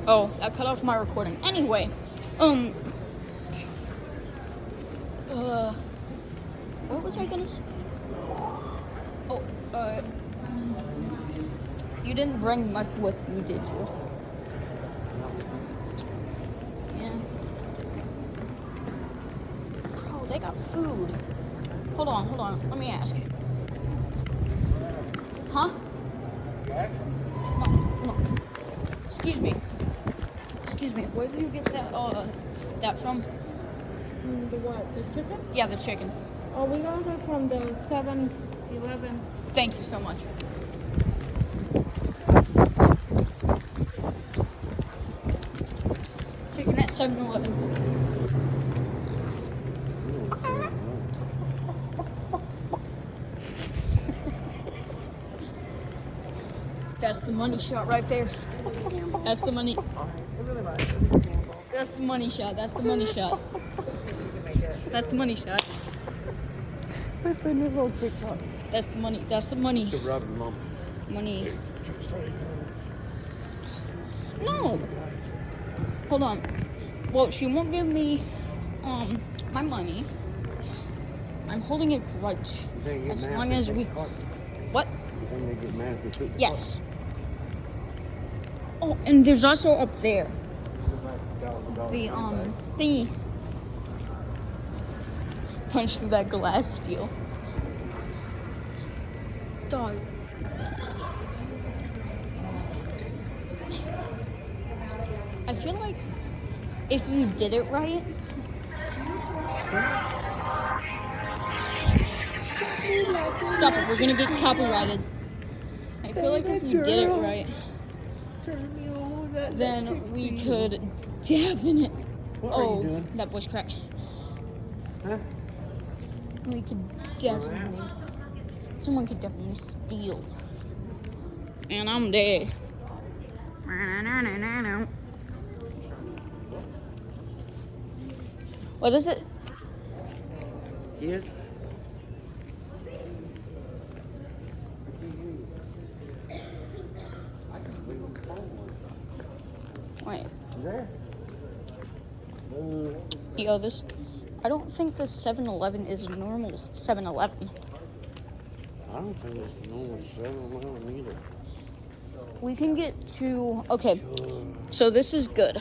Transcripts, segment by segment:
Oh, that cut off my recording. Anyway, what was I gonna say? Oh, you didn't bring much with you, did you? Yeah. Bro, they got food. Hold on. Let me ask. Huh? No. Excuse me. Where did you get that from? The what? The chicken? Yeah, the chicken. Oh, we got it from the 7-Eleven. Thank you so much. Chicken at 7-Eleven. That's the money shot right there. That's the money. That's the money shot. That's the money shot. That's the money shot. That's a new little TikTok. That's the money. That's the money. Money. No. Hold on. Well, she won't give me my money. I'm holding a grudge. As long as we. What? You think they get mad if we took the Yes. Oh, and there's also up there the thingy. Punch through that glass steel. Dog. I feel like if you did it right. Stop it, we're gonna get copyrighted. I feel like if you did it right, then we could definitely. Oh, that voice crack. Huh? We could definitely. Someone could definitely steal. And I'm dead. What is it? Yeah. Wait. There. Yo, this. I don't think the 7-Eleven is a normal 7-Eleven. I don't think it's normal 7-Eleven either. We can get to. Okay, so this is good.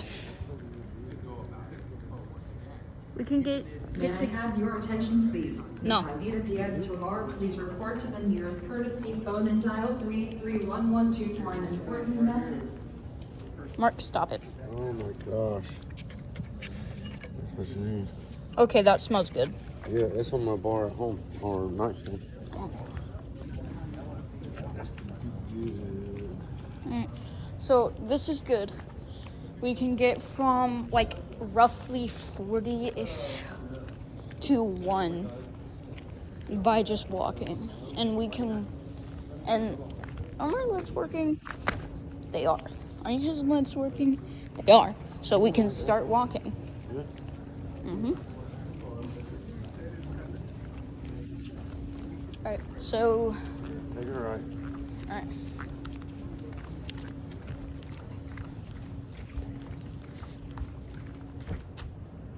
We can get May I to. have your attention, please? No. Javier Diaz Tovar, please report to the nearest courtesy phone and dial 33112 for an important message. Mark, stop it. Oh my gosh. That's what you need. Okay, that smells good. Yeah, it's on my bar at home, or nightstand. Alright, so this is good. We can get from like roughly 40-ish to 1 by just walking. And we can, and are my legs working? They are. Are his legs working? They are. So we can start walking. Yeah. Alright, so. Take it right. Alright.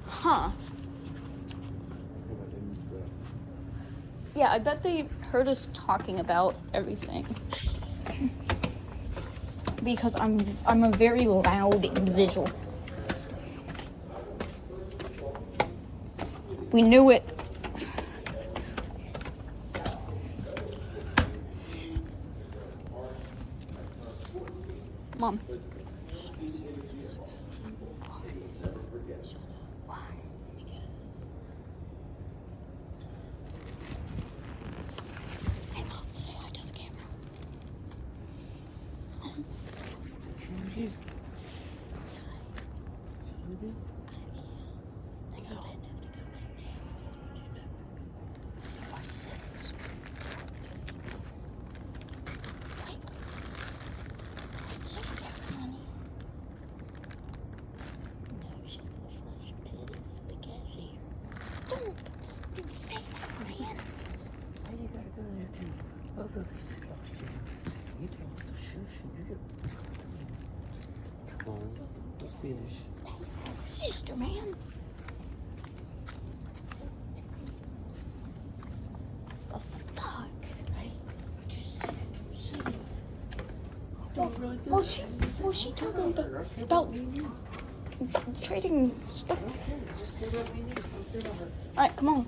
Huh. Yeah, I bet they heard us talking about everything. Because I'm a very loud individual. We knew it. Mom. Why? Hey, Mom, say hi to the camera. Don't say that, man. Why you gotta go there too? Oh, this is lost you. You tell us, shush, you do. Come on. finish. Sister, man. The fuck? Was she talking about trading stuff? Alright, come on.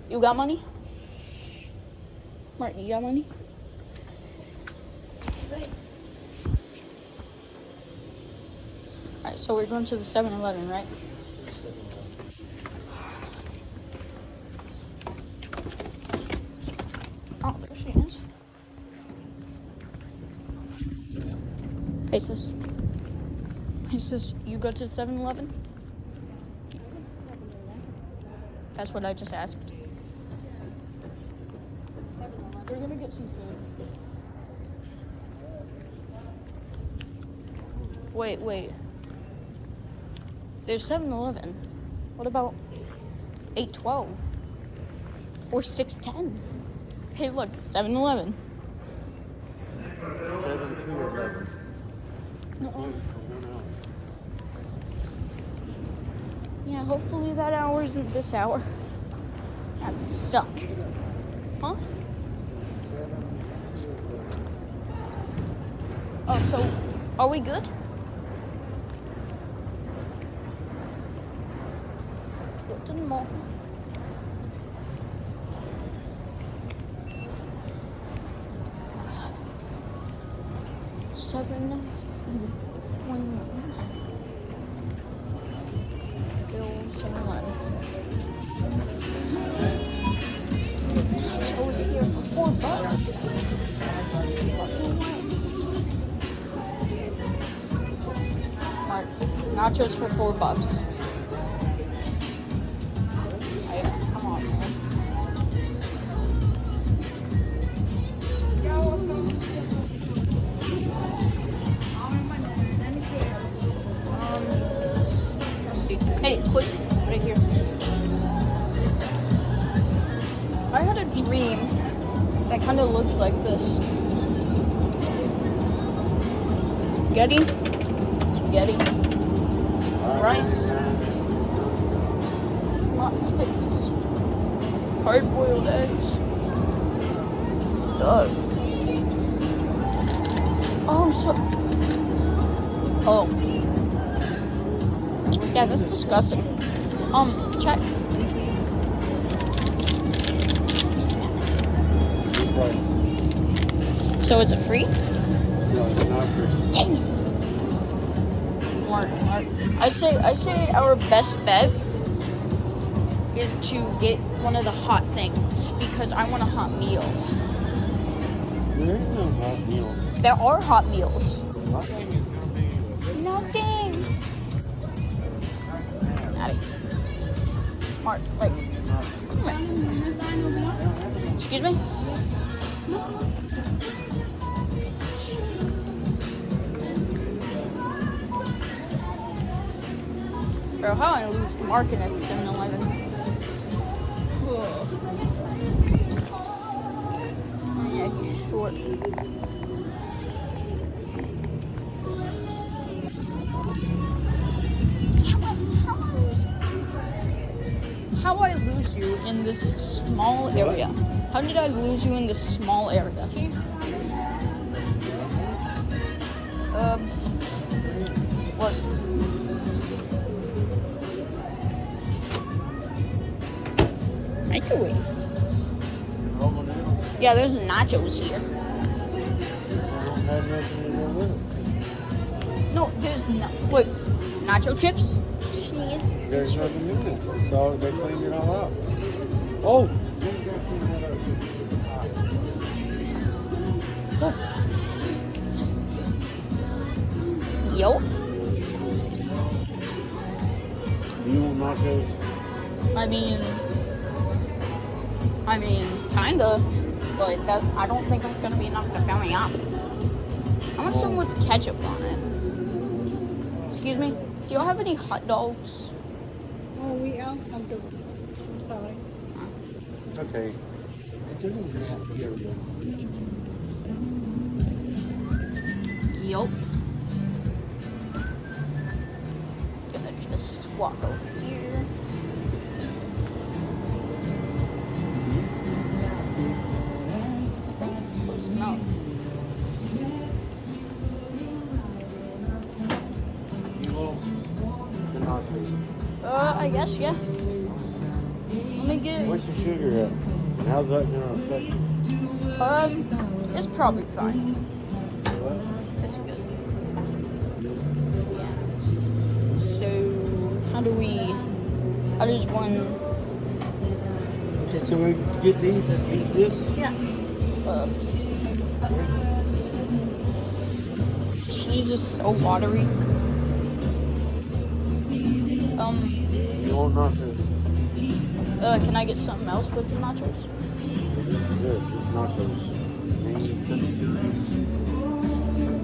You got money? Martin, you got money? Alright, so we're going to the 7-Eleven, right? Oh, there she is. Hey, sis. Hey, sis, you go to the 7-Eleven? That's what I just asked. We're gonna get some food. Wait. There's 7-Eleven. What about 812? Or 610? Hey, look, 7-Eleven. 7 to 11. No. Yeah, hopefully that hour isn't this hour. That'd suck. Huh? Oh, so are we good? What's in the mall? Seven. One. Bill 7-Eleven. Nachos here for $4. Mark, nachos for $4. Hey, come on, man. Let's see. Hey, quick, right here. I had a dream that kind of looked like this. Spaghetti, rice, hot sticks, hard-boiled eggs, Doug. Oh. Yeah, that's disgusting. Check. So is it free? No, it's not free. Dang it. Mark. I say our best bet is to get one of the hot things because I want a hot meal. There ain't no hot meal. There are hot meals. Nothing is gonna be. Nothing. Maddie. Mark, wait. Come here. Excuse me? Bro, how I lose Mark in a 7-Eleven? Oh yeah, he's short. How I lose you in this small area? How did I lose you in this small area? What? Microwave. Yeah, there's nachos here. No, there's no. Wait, nacho chips, cheese. There's nothing in it. So they cleaned it all out. Oh! Yo. Do you want nachos? I mean, kinda, but that I don't think that's gonna be enough to fill me up. I want some with ketchup on it. Excuse me, do y'all have any hot dogs? Oh, we out of those. I'm sorry. Okay. It doesn't have here. Yup. walk over here. I think close enough. You want the nachos? I guess, yeah. Let me get. What's the sugar at? And how's that gonna affect you? It's probably fine. What? It's good. Yeah. So, how does one? Okay, so we get these and eat this? Yeah. Cheese is so watery. You want nachos? Can I get something else with the nachos? Good, just nachos.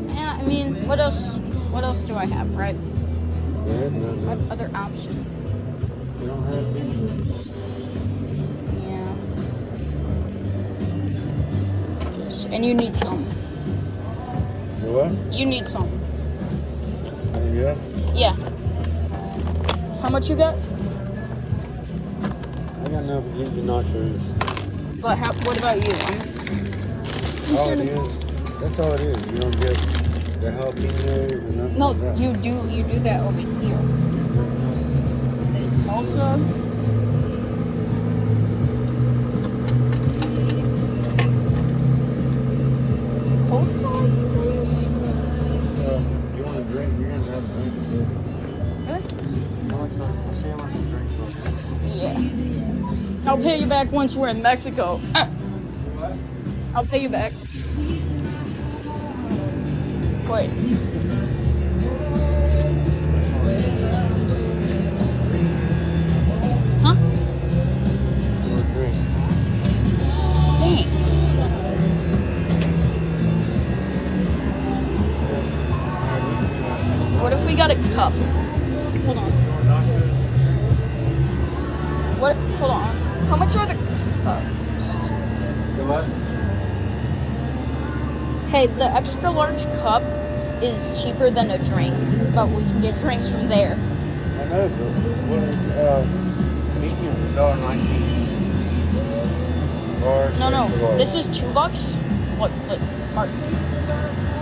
Yeah, I mean, what else? What else do I have, right? What We other option? don't have these. Yeah. And you need some. What? You need some. Yeah? Yeah. How much you got? I got enough to get you nachos. But what about you? I'm All it concerned. is, that's all it is. You don't get the jalapenos or nothing No, like that. you do that over here. The salsa. Coleslaw, please? You want a drink? You're gonna have a drink. Really? How much? Let's see how much the drinks are. Yeah. I'll pay you back once we're in Mexico. What? I'll pay you back. Wait. Huh? You want a drink? Dang. What if we got a cup? Hold on. What? Hold on. How much are the cups? The what? Hey, the extra large cup is cheaper than a drink, but we can get drinks from there. I know, but what is medium $1.19? Large. No, no. extra large. This is $2. Look, Mark.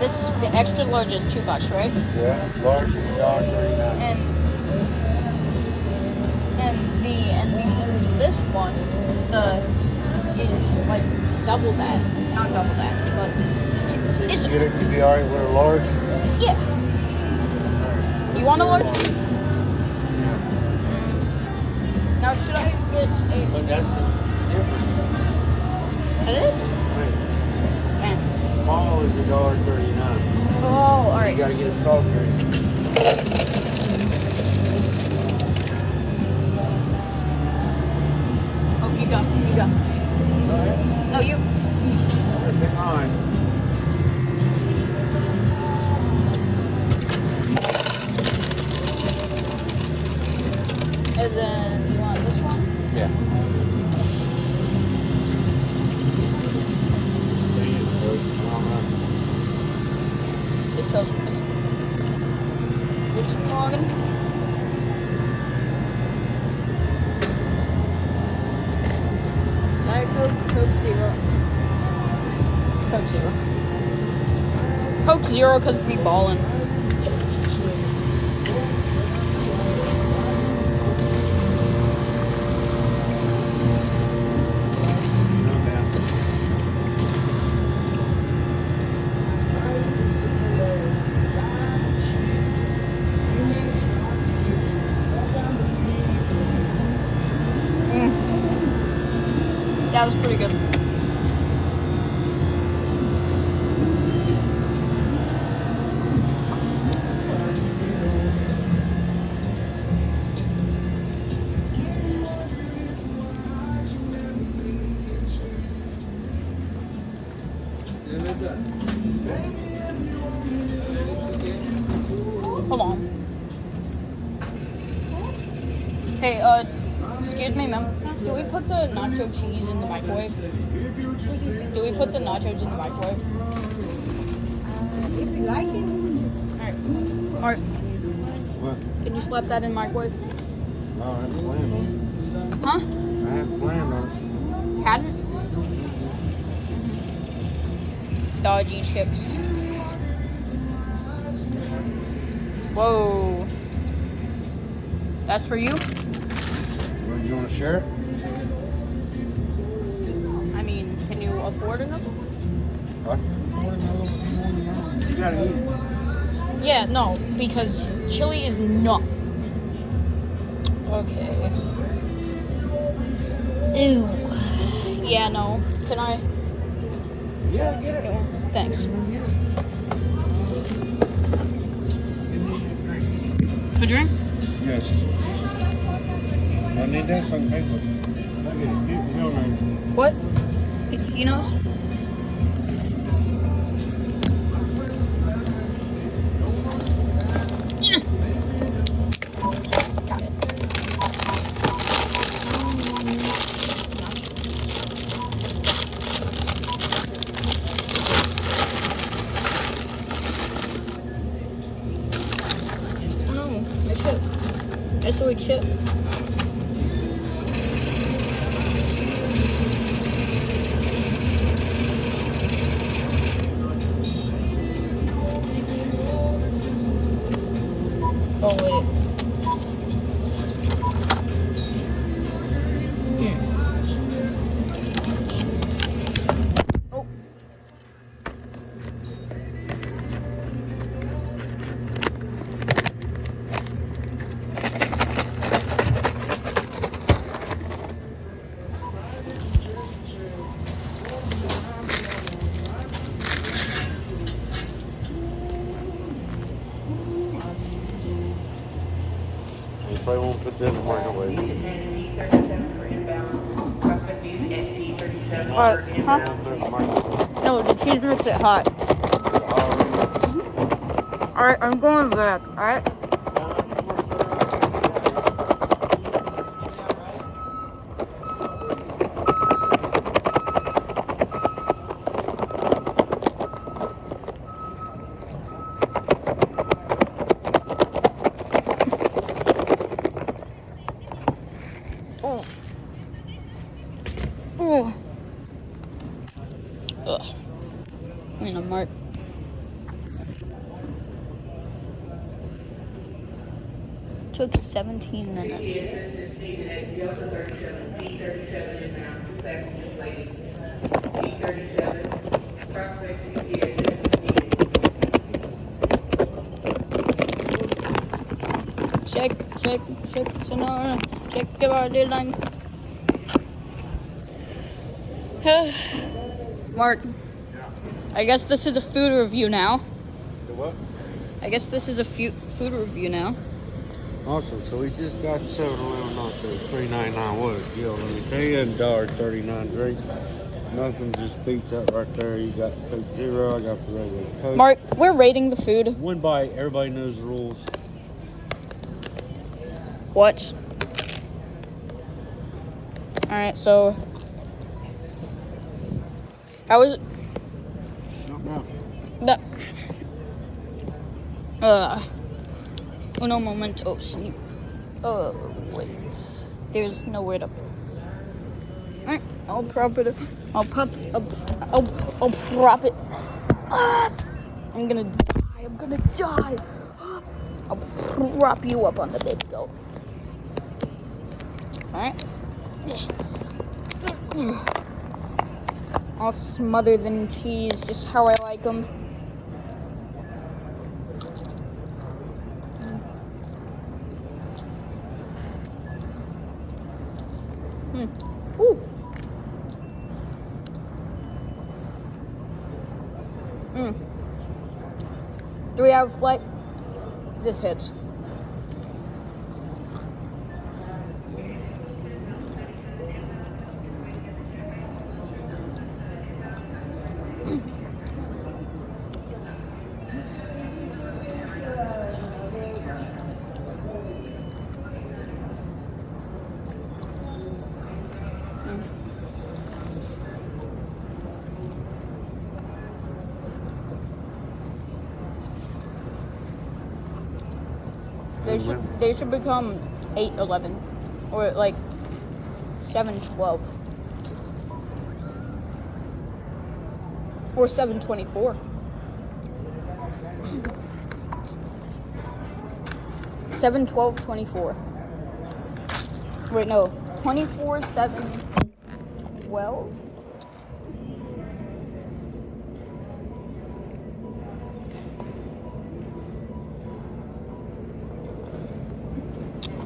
The extra large is $2, right? Yeah, large is $1.39. And this one, is like double that. Not double that, but it's You get it, you'd be alright with a large? yeah. You want a large? Yeah. Now should I get a? But that's the difference. It is. Man. Small is $1.39. Oh, all You right. gotta get a soft drink. Oh, you go. No, you. Better pick mine. And then you want this one? Yeah. This goes. This. Which Morgan? Diet Coke, Coke Zero. Coke Zero. Coke Zero because we ballin'. That was pretty good. Hold on. Hey, excuse me, ma'am. Do we put the nacho cheese in the microwave? Do we put the nachos in the microwave? If you like it. Alright. Alright. What? Can you slap that in the microwave? No, I hadn't planned on Huh? it. I hadn't planned on it. Hadn't? Dodgy chips. Whoa. That's for you? Well, you want to share it? I mean, can you afford another? What? You gotta eat. Yeah, no, because chili is not. Okay. Ew. Yeah, no. Can I Yeah, get it. get one? Thanks. A drink? Yes. I need that some paper. Look at it. Get your name. What? He knows? Got it. Oh no, my chip. I saw a chip. Oh wait. Oh. You probably won't put that in the microwave. Huh? Yeah, put it in the microwave. No, the cheese makes it hot. Alright, I'm going back, alright? Oh. Oh. Ugh. I mean, a mark. Took 17 minutes. Check, Sonora. Check the body line. Mark, I guess this is a food review now. The what? I guess this is a food review now. Awesome. So we just got 7-Eleven nachos, $3.99. What a deal! Let me tell you, and $1.39 drink. Nothing just beats that right there. You got Coke Zero. I got the regular Coke. Mark, we're rating the food. One bite. Everybody knows the rules. What? Alright, so how was it? No. Uno momento, sneak. Wait. There's nowhere to. Alright, I'll prop it. I'll prop it up. I'm gonna die. I'll prop you up on the bed, go. Alright. I'll smother them in cheese just how I like them. Ooh. 3-hour flight. This hits. They should become 8-11. Or like 712. Or 724. 712.24. Wait, no. 24/7/12.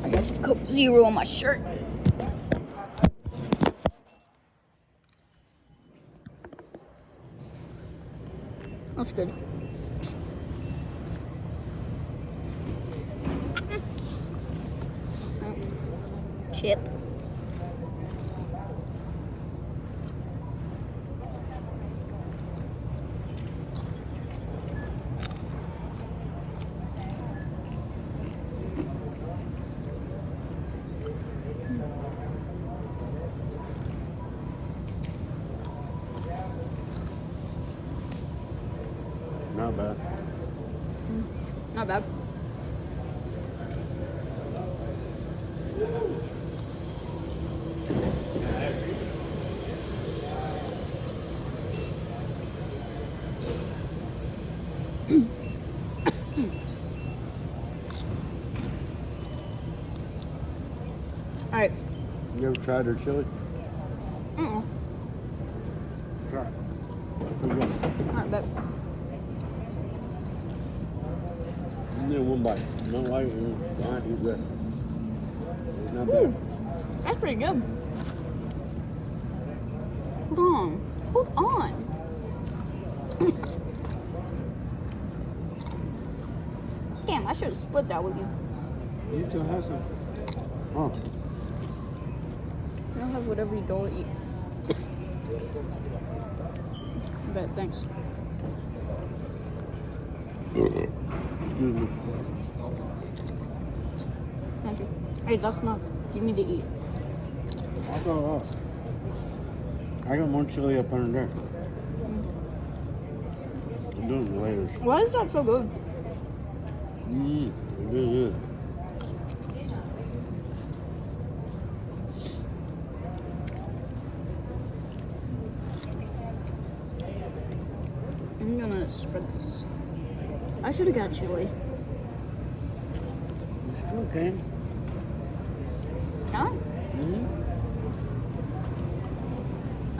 I got some Coke Zero on my shirt. That's good. Chip. Not bad. Not bad. All right. You ever tried their chili? Mm-mm. Try it. Pretty good. Not bad. And then one bite. You don't like it, fine, eat that. It's not Ooh, bad. that's pretty good. Hold on. Hold on. Damn, I should have split that with you. You still have some. Oh. I'll have whatever you don't eat. I bet, thanks. Excuse me. Thank you. Hey, that's enough. You need to eat. I'll go up. I got more chili up under there. I'm doing it later. Why is that so good? It really is. I'm gonna spread this. I should have got chili. Okay. Huh? Mm-hmm.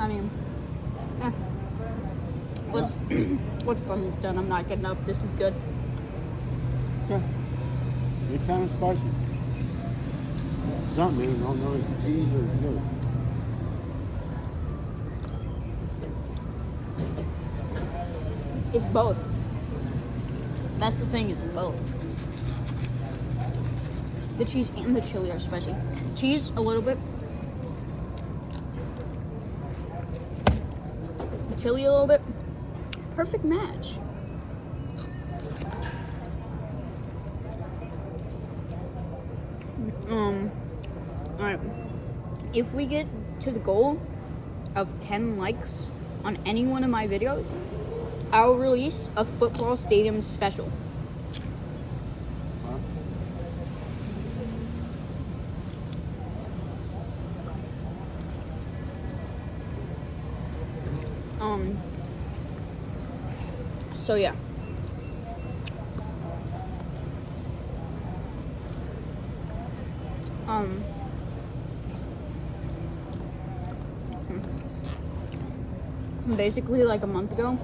I mean, eh. What's done is done. I'm not getting up. This is good. Yeah. It's kind of spicy. Something, I don't know if it's cheese or sugar. It's both. That's the thing, it's both. The cheese and the chili are spicy. Cheese, a little bit. Chili, a little bit. Perfect match. Alright. If we get to the goal of 10 likes on any one of my videos, I'll release a football stadium special. Huh? So yeah. Basically, like a month ago,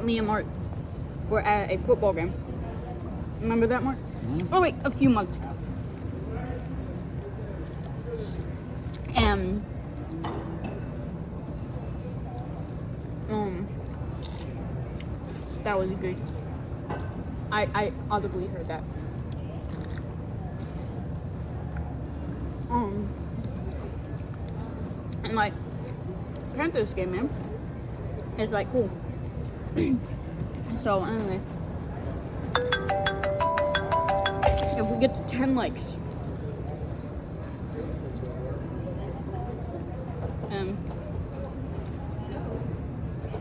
me and Mark were at a football game. Remember that, Mark? Mm-hmm. Oh wait, a few months ago. And that was good. I audibly heard that. And like Panthers game, man. It's like cool. So anyway, if we get to 10 likes,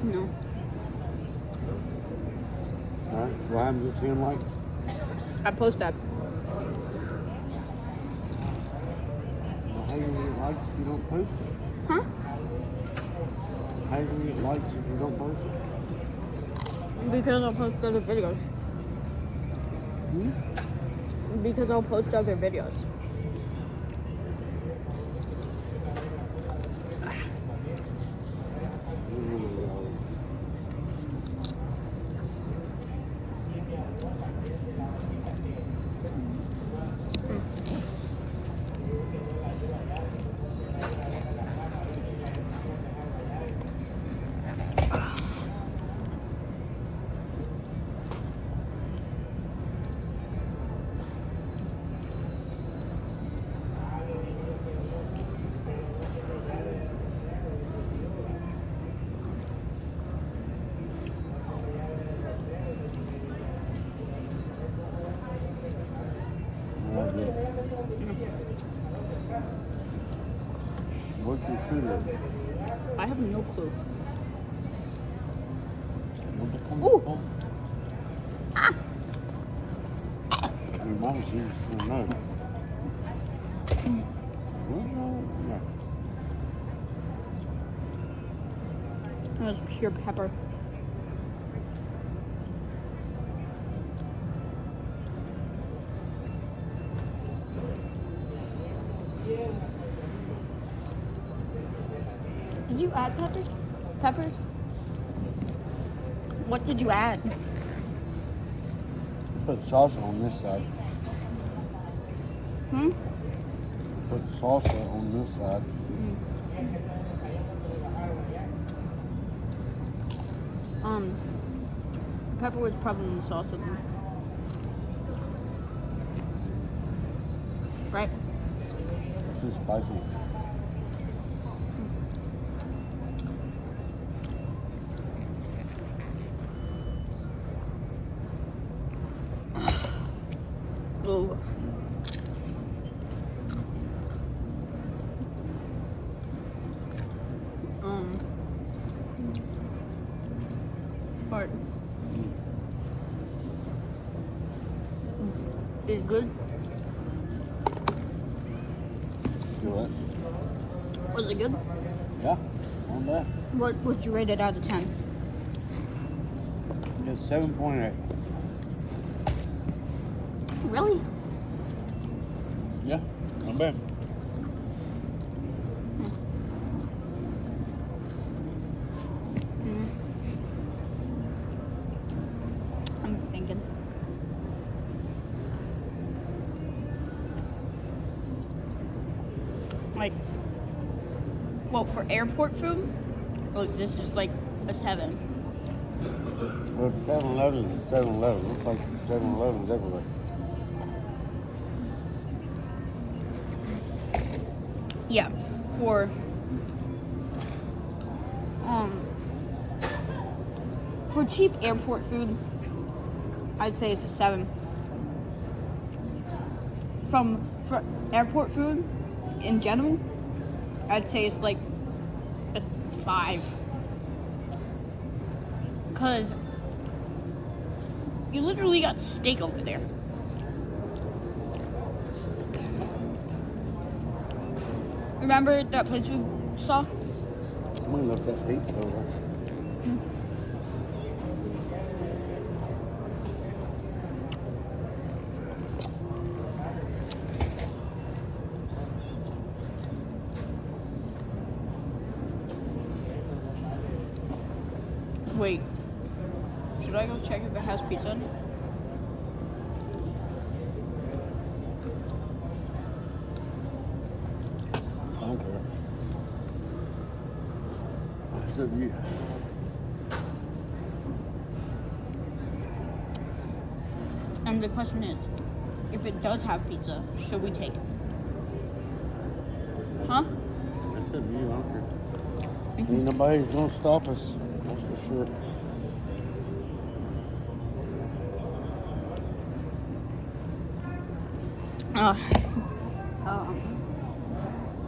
no. Alright, what happens with 10 likes? I post that. likes if you don't post it? Huh? How do you get likes if you don't post it? Because I'll post other videos. Because I'll post other videos. What's your shooter? I have no clue. What the fuck? Ooh. Ah! Your mom says you don't know. Yeah. That was pure pepper. Did you add peppers? What did you add? Put salsa on this side. Put salsa on this side. Pepper was probably in the salsa then. Right? Too spicy. Ooh. But it's good. Do it. Was it good? Yeah, on that. What would you rate it out of 10? It's 7.8. Really? Yeah, not bad. I'm thinking. Like, well, for airport food, look, this is like a 7. Well, 7-Eleven is 7-Eleven. Looks like 7-Eleven's everywhere. Yeah, for cheap airport food, I'd say it's a 7. For airport food in general, I'd say it's like a 5. Cause you literally got steak over there. Remember that place we saw? Somebody left that pizza over. Wait, should I go check if it has pizza in it? I don't care. It's up to you. And the question is, if it does have pizza, should we take it? Huh? It's up to you. I don't care. Ain't nobody's gonna stop us. That's for sure.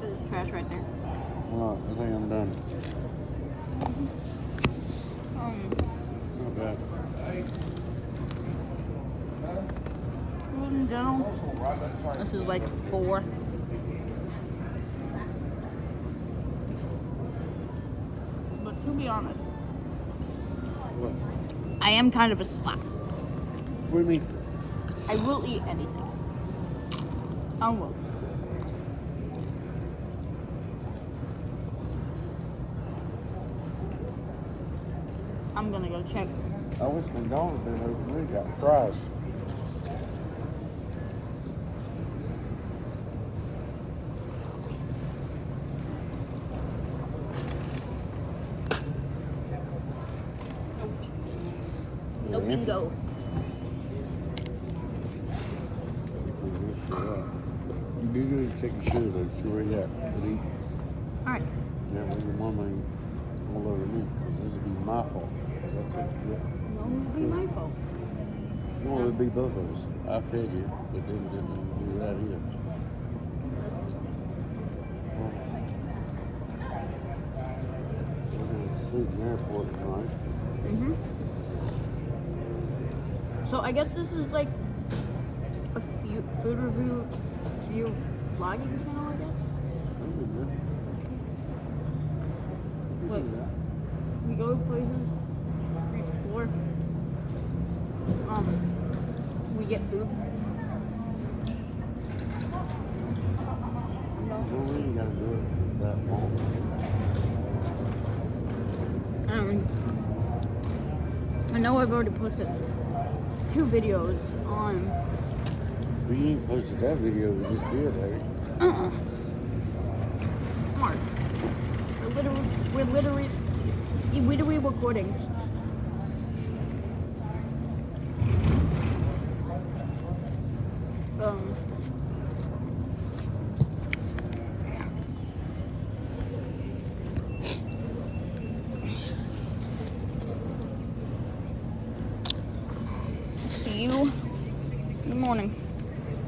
There's trash right there. Alright, I think I'm done. Not bad. Food in general, this is like 4. be honest. What? I am kind of a slack. What do you mean? I will eat anything. I will. I'm gonna go check. I wish McDonald's been open. We got fries. No Yeah. bingo. You do good to take a shirt though. See where you at. But eat. Alright. Yeah, when your mama ain't all over me, because this would be my fault. 'Cause I took you. No, it'll be my fault. No, it would be both of us. I fed you, but then didn't do that either. We're gonna sleep in the airport tonight. Mm-hmm. So I guess this is like a food review vlogging channel, I guess. What? We go to places, we explore. We get food. Well, we ain't gotta do it that long. I know I've already posted 2 videos on. We ain't posted that video we just did, have you? Mark. We're literally recording. See you in the morning.